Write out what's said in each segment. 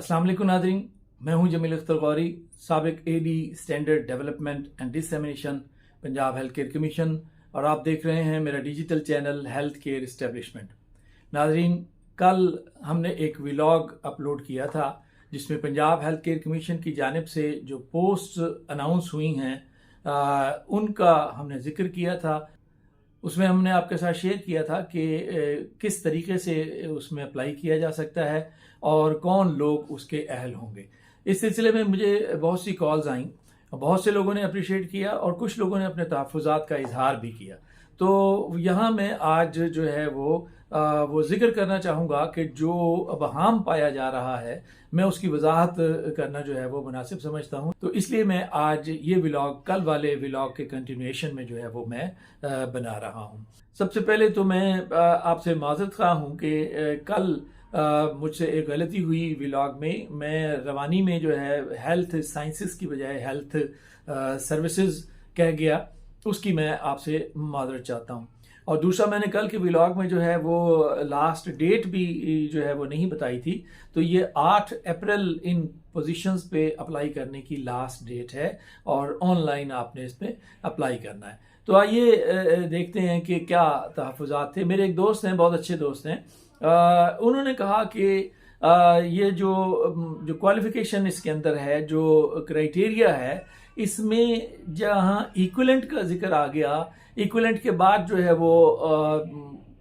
अस्सलाम वालेकुम नाज़रीन, मैं हूं जमील अख्तर गौरी, साबिक AD standard development and dissemination Punjab health care commission, और आप देख रहे हैं मेरा digital channel health care establishment. नाज़रीन, कल हमने एक व्लॉग अपलोड किया था जिसमें पंजाब हेल्थ केयर कमीशन की जानिब से जो पोस्ट अनाउंस हुई हैं उनका हमने जिक्र किया था। उसमें हमने आपके साथ शेयर किया था कि किस तरीके से उसमें अप्लाई किया जा सकता है और कौन लोग उसके अहल होंगे। इस सिलसिले में मुझे बहुत सी कॉल्स आईं, बहुत से लोगों ने अप्रिशिएट किया और कुछ लोगों ने अपने तहफ़्फ़ुज़ात का इजहार भी किया। तो यहाँ मैं आज जो है वो जिक्र करना चाहूँगा कि जो अबहाम पाया जा रहा है मैं उसकी वजाहत करना जो है वो मुनासिब समझता हूँ। तो इसलिए मैं आज ये व्लॉग कल वाले व्लॉग के कंटिन्यूएशन में जो है वो मैं बना रहा हूँ। सबसे पहले तो मैं आपसे माज़रत ख़्वाह हूँ कि कल मुझसे एक गलती हुई व्लॉग में। मैं रवानी में जो है हेल्थ साइंसेस की बजाय हेल्थ सर्विसेज कह गया, उसकी मैं आपसे माज़रत चाहता हूँ। और दूसरा, मैंने कल के व्लॉग में जो है वो लास्ट डेट भी जो है वो नहीं बताई थी। तो ये 8 अप्रैल इन पोजीशंस पे अप्लाई करने की लास्ट डेट है और ऑनलाइन आपने इस पे अप्लाई करना है। तो आइए देखते हैं कि क्या तहफ़्फ़ुज़ात थे। मेरे एक दोस्त हैं, बहुत अच्छे दोस्त हैं, उन्होंने कहा कि ये जो क्वालिफिकेशन इसके अंदर है, जो क्राइटेरिया है, इसमें जहाँ इक्विवेलेंट का जिक्र आ गया, इक्विवेलेंट के बाद जो है वो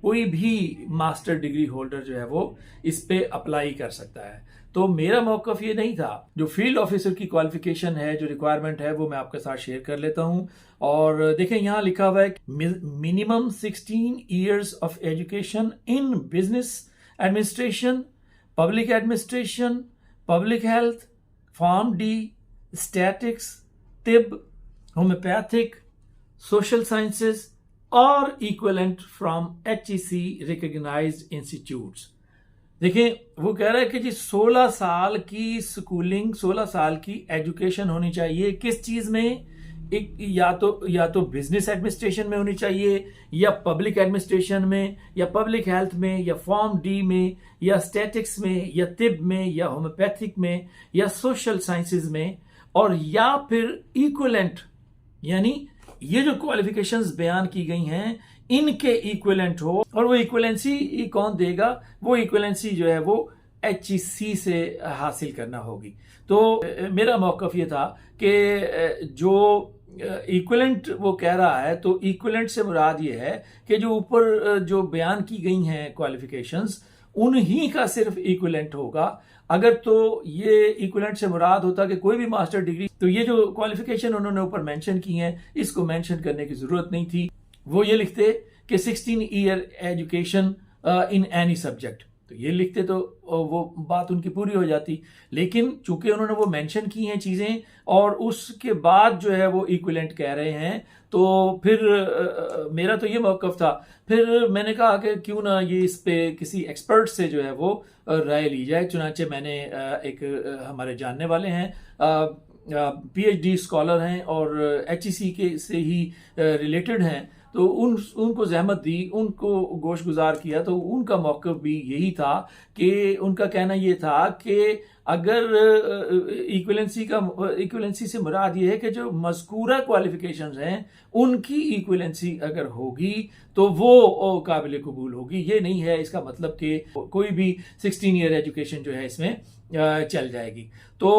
कोई भी मास्टर डिग्री होल्डर जो है वो इस पे अप्लाई कर सकता है। तो मेरा मौक़िफ़ ये नहीं था। जो फील्ड ऑफिसर की क्वालिफिकेशन है, जो रिक्वायरमेंट है, वो मैं आपके साथ शेयर कर लेता हूँ। और देखें, यहाँ लिखा हुआ है minimum 16 years of education in business administration, public administration, public health, pharm D, statics, तिब, होम्योपैथिक, सोशल साइंसेस और equivalent from HEC recognised institutes. देखिए, वो कह रहा है कि जी 16 साल की स्कूलिंग, 16 साल की एजुकेशन होनी चाहिए। किस चीज़ में? एक या तो बिजनेस एडमिनिस्ट्रेशन में होनी चाहिए, या पब्लिक एडमिनिस्ट्रेशन में, या पब्लिक हेल्थ में, या फॉर्म डी में, या स्टैटिक्स में, या तिब में, या होम्योपैथिक में, या सोशल साइंसेज में, और या फिर इक्विवेलेंट, यानी ये जो क्वालिफिकेशंस बयान की गई हैं इनके इक्विवेलेंट हो। और वो इक्विवेलेंसी कौन देगा? वो इक्विवेलेंसी जो है वो HEC से हासिल करना होगी। तो मेरा मौक़िफ़ ये था कि जो इक्विवेलेंट वो कह रहा है, तो इक्विवेलेंट से मुराद ये है कि जो ऊपर जो बयान की गई हैं क्वालिफिकेशंस, उन्हीं का सिर्फ इक्विवेलेंट होगा। अगर तो ये इक्विवेलेंट से मुराद होता कि कोई भी मास्टर डिग्री, तो ये जो क्वालिफिकेशन उन्होंने ऊपर मेंशन की हैं इसको मेंशन करने की ज़रूरत नहीं थी। वो ये लिखते कि 16 year education in any subject, तो ये लिखते तो वो बात उनकी पूरी हो जाती। लेकिन चूंकि उन्होंने वो मेंशन की हैं चीज़ें और उसके बाद जो है वो इक्विवेलेंट कह रहे हैं, तो फिर मेरा तो ये मौक़िफ़ था। फिर मैंने कहा कि क्यों ना ये इस पे किसी एक्सपर्ट से जो है वो राय ली जाए। चुनांचे मैंने एक हमारे जानने वाले हैं, PhD स्कॉलर हैं और HEC के से ही रिलेटेड हैं, तो उनको जहमत दी, उनको गोश गुजार किया। तो उनका मौक़िफ़ भी यही था कि उनका कहना ये था कि अगर इक्विवेलेंसी से मुराद ये है कि जो मज़कूरा क्वालिफिकेशंस हैं उनकी इक्विवेलेंसी अगर होगी तो वो काबिल कबूल होगी। ये नहीं है इसका मतलब कि कोई भी 16 ईयर एजुकेशन जो है इसमें चल जाएगी। तो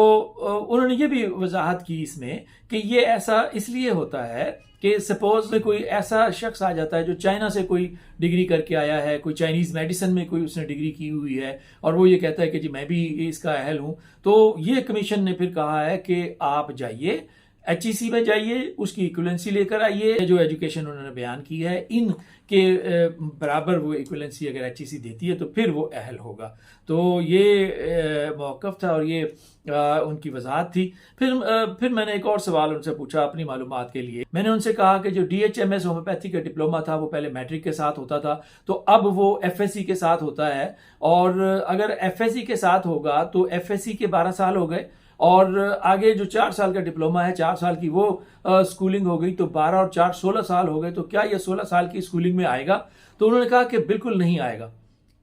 उन्होंने ये भी वजाहत की इसमें कि ये ऐसा इसलिए होता है कि सपोज कोई ऐसा शख्स आ जाता है जो चाइना से कोई डिग्री करके आया है, कोई चाइनीज़ मेडिसिन में कोई उसने डिग्री की हुई है, और वो ये कहता है कि जी मैं भी इसका अहल हूँ। तो ये कमीशन ने फिर कहा है कि आप जाइए HEC में जाइए, उसकी इक्विवेलेंसी लेकर आइए। जो एजुकेशन उन्होंने बयान की है इन के बराबर वो इक्विवेलेंसी अगर HEC देती है तो फिर वो अहल होगा। तो ये मौक़िफ़ था और ये उनकी वजाहत थी। फिर मैंने एक और सवाल उनसे पूछा अपनी मालूमात के लिए। मैंने उनसे कहा कि जो DHMS होम्योपैथी का डिप्लोमा था वो पहले मैट्रिक के साथ होता था, तो अब वो FSC के साथ होता है। और अगर FSC के साथ होगा तो FSC के 12 साल हो गए, और आगे जो 4 साल का डिप्लोमा है, 4 साल की वो स्कूलिंग हो गई, तो 12 और 4 16 साल हो गए। तो क्या ये 16 साल की स्कूलिंग में आएगा? तो उन्होंने कहा कि बिल्कुल नहीं आएगा।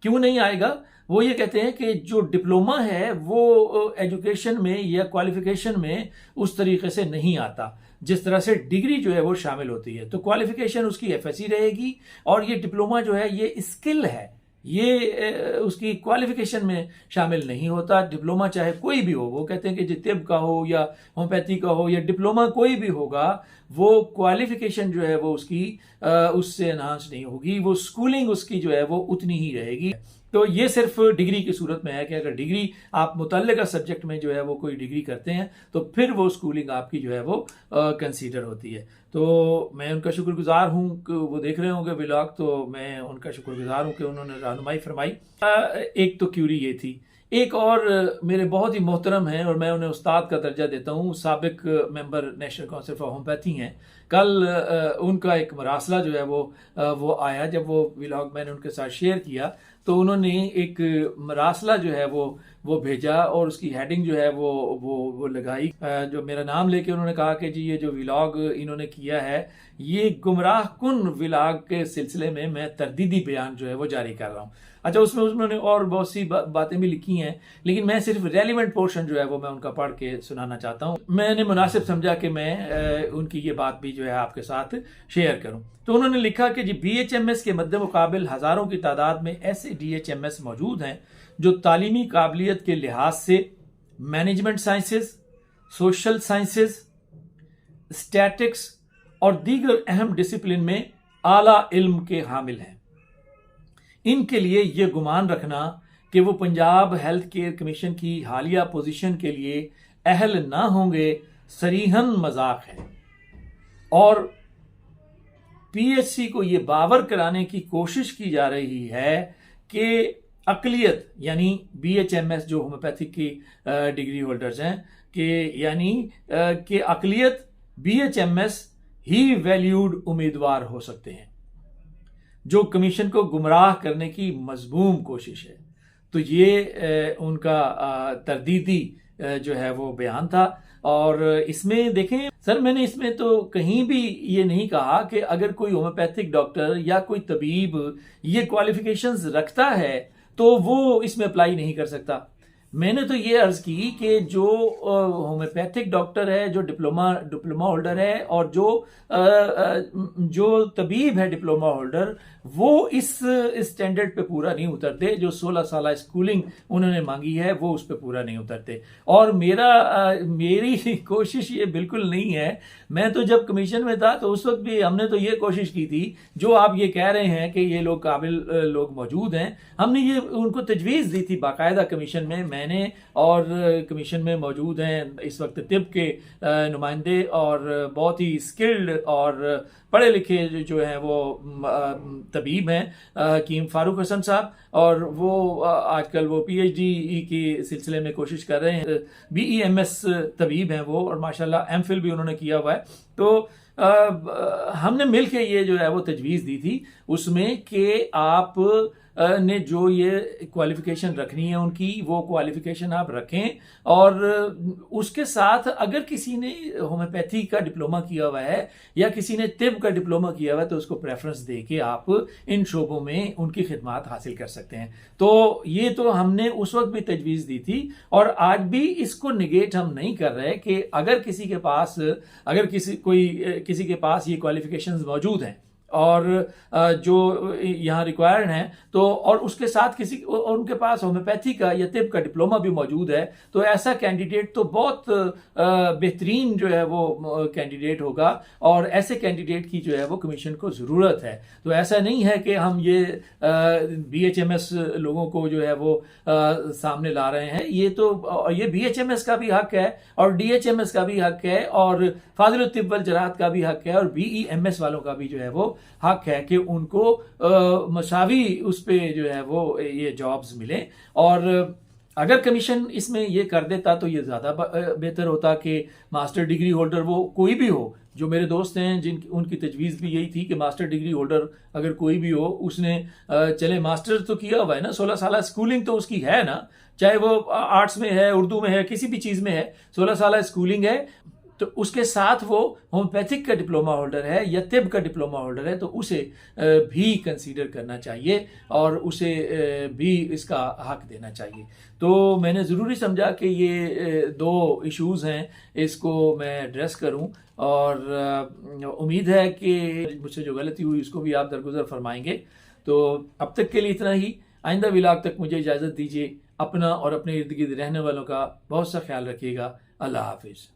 क्यों नहीं आएगा? वो ये कहते हैं कि जो डिप्लोमा है वो एजुकेशन में या क्वालिफिकेशन में उस तरीके से नहीं आता जिस तरह से डिग्री जो है वो शामिल होती है। तो क्वालिफिकेशन उसकी एफएससी रहेगी और ये डिप्लोमा जो है ये स्किल है, ये उसकी क्वालिफिकेशन में शामिल नहीं होता। डिप्लोमा चाहे कोई भी हो, वो कहते हैं कि जो तिब का हो या होम्योपैथी का हो या डिप्लोमा कोई भी होगा, वो क्वालिफिकेशन जो है वो उसकी उससे एनहांस नहीं होगी, वो स्कूलिंग उसकी जो है वो उतनी ही रहेगी। तो ये सिर्फ डिग्री की सूरत में है कि अगर डिग्री आप मुतल्लिका सब्जेक्ट में जो है वो कोई डिग्री करते हैं तो फिर वो स्कूलिंग आपकी जो है वो कंसीडर होती है। तो मैं उनका शुक्रगुजार हूँ कि वो देख रहे होंगे व्लॉग, तो मैं उनका शुक्रगुजार हूँ कि उन्होंने रहनुमाई फरमाई। एक तो क्यूरी ये थी, एक और मेरे बहुत ही मोहतरम हैं और मैं उन्हें उस्ताद का दर्जा देता हूँ, साबिक member national council for homeopathy हैं। कल उनका एक मरासला जो है वो आया, जब वो व्लॉग मैंने उनके साथ शेयर किया तो उन्होंने एक मरासला जो है वो भेजा और उसकी हेडिंग जो है वो लगाई, जो मेरा नाम लेके उन्होंने कहा कि जी ये जो व्लॉग इन्होंने किया है ये गुमराह कुन व्लॉग के सिलसिले में मैं तरदीदी बयान जो है वो जारी कर रहा हूँ। अच्छा, उसमें उन्होंने और बहुत सी बातें भी लिखी हैं, लेकिन मैं सिर्फ रेलिवेंट पोर्शन जो है वो मैं उनका पढ़ के सुनाना चाहता हूँ। मैंने मुनासिब समझा कि मैं उनकी ये बात भी जो है आपके साथ शेयर करूँ। तो उन्होंने लिखा कि जी BHMS के मद्दे मुकाबिल हज़ारों की तादाद में ऐसे DHMS मौजूद हैं जो तालीमी काबिलियत के लिहाज से management sciences, social sciences, statics और दीगर अहम डिसिप्लिन में आला इल्म के हामिल हैं। इनके लिए यह गुमान रखना कि वो पंजाब हेल्थ केयर कमीशन की हालिया पोजीशन के लिए अहल ना होंगे सरीहन मजाक है और PHC को ये बावर कराने की कोशिश की जा रही है कि अकलियत यानी BHMS जो होम्योपैथिक की डिग्री होल्डर्स हैं कि यानी कि अकलियत BHMS ही वैल्यूड उम्मीदवार हो सकते हैं, जो कमीशन को गुमराह करने की मजमूम कोशिश है। तो ये उनका तरदीदी जो है वो बयान था। और इसमें देखें सर, मैंने इसमें तो कहीं भी ये नहीं कहा कि अगर कोई होम्योपैथिक डॉक्टर या कोई तबीब ये क्वालिफिकेशंस रखता है तो वो इसमें अप्लाई नहीं कर सकता। मैंने तो ये अर्ज की कि जो होम्योपैथिक डॉक्टर है, जो डिप्लोमा होल्डर है और जो तबीब है डिप्लोमा होल्डर, वो इस स्टैंडर्ड पे पूरा नहीं उतरते। जो 16 साल स्कूलिंग उन्होंने मांगी है वो उस पे पूरा नहीं उतरते। और मेरी कोशिश ये बिल्कुल नहीं है। मैं तो जब कमीशन में था तो उस वक्त भी हमने तो ये कोशिश की थी, जो आप ये कह रहे हैं कि ये लोग काबिल लोग मौजूद हैं, हमने ये उनको तजवीज़ दी थी बाकायदा कमीशन में। मैंने और कमीशन में मौजूद हैं इस वक्त तिब के नुमाइंदे और बहुत ही स्किल्ड और पढ़े लिखे जो हैं वो तबीब हैं, हकीम फारूक हसन साहब, और वो आजकल वो PhD के सिलसिले में कोशिश कर रहे हैं। BEMS तबीब हैं वो, और माशाल्लाह MPhil भी उन्होंने किया हुआ है। तो हमने मिल के ये जो है वो तजवीज़ दी थी उसमें कि आप ने जो ये क्वालिफिकेशन रखनी है उनकी, वो क्वालिफिकेशन आप रखें। और उसके साथ अगर किसी ने होम्योपैथी का डिप्लोमा किया हुआ है या किसी ने तिब का डिप्लोमा किया हुआ है तो उसको प्रेफरेंस दे के आप इन शोबों में उनकी खिदमात हासिल कर सकते हैं। तो ये तो हमने उस वक्त भी तजवीज़ दी थी और आज भी इसको निगेट हम नहीं कर रहे कि अगर किसी के पास ये क्वालिफिकेशंस मौजूद हैं और जो यहाँ रिक्वायर्ड हैं, तो और उसके साथ और उनके पास होम्योपैथी का या तिब का डिप्लोमा भी मौजूद है, तो ऐसा कैंडिडेट तो बहुत बेहतरीन जो है वो कैंडिडेट होगा और ऐसे कैंडिडेट की जो है वो कमीशन को ज़रूरत है। तो ऐसा नहीं है कि हम ये BHMS लोगों को जो है वो सामने ला रहे हैं। ये BHMS का भी हक है और DHMS का भी हक है और फाजिल तिब वल जराहत का भी हक है और BEMS वालों का भी जो है वो हक है कि उनको मसावी उस पे जो है वो ये जॉब्स मिले। और अगर कमीशन इसमें ये कर देता तो ये ज़्यादा बेहतर होता कि मास्टर डिग्री होल्डर वो कोई भी हो। जो मेरे दोस्त हैं उनकी तजवीज़ भी यही थी कि मास्टर डिग्री होल्डर अगर कोई भी हो, उसने चले मास्टर तो किया हुआ है ना, 16 साल स्कूलिंग तो उसकी है ना, चाहे वो आर्ट्स में है, उर्दू में है, किसी भी चीज़ में है, 16 साल स्कूलिंग है, तो उसके साथ वो होम्योपैथिक का डिप्लोमा होल्डर है या तिब का डिप्लोमा होल्डर है, तो उसे भी कंसीडर करना चाहिए और उसे भी इसका हक देना चाहिए। तो मैंने ज़रूरी समझा कि ये दो इश्यूज़ हैं, इसको मैं एड्रेस करूं, और उम्मीद है कि मुझसे जो गलती हुई उसको भी आप दरगुजर फरमाएंगे। तो अब तक के लिए इतना ही। आइंदा व्लॉग तक मुझे इजाज़त दीजिए। अपना और अपने इर्द गिर्द रहने वालों का बहुत सा ख्याल रखिएगा। अल्लाह हाफिज़।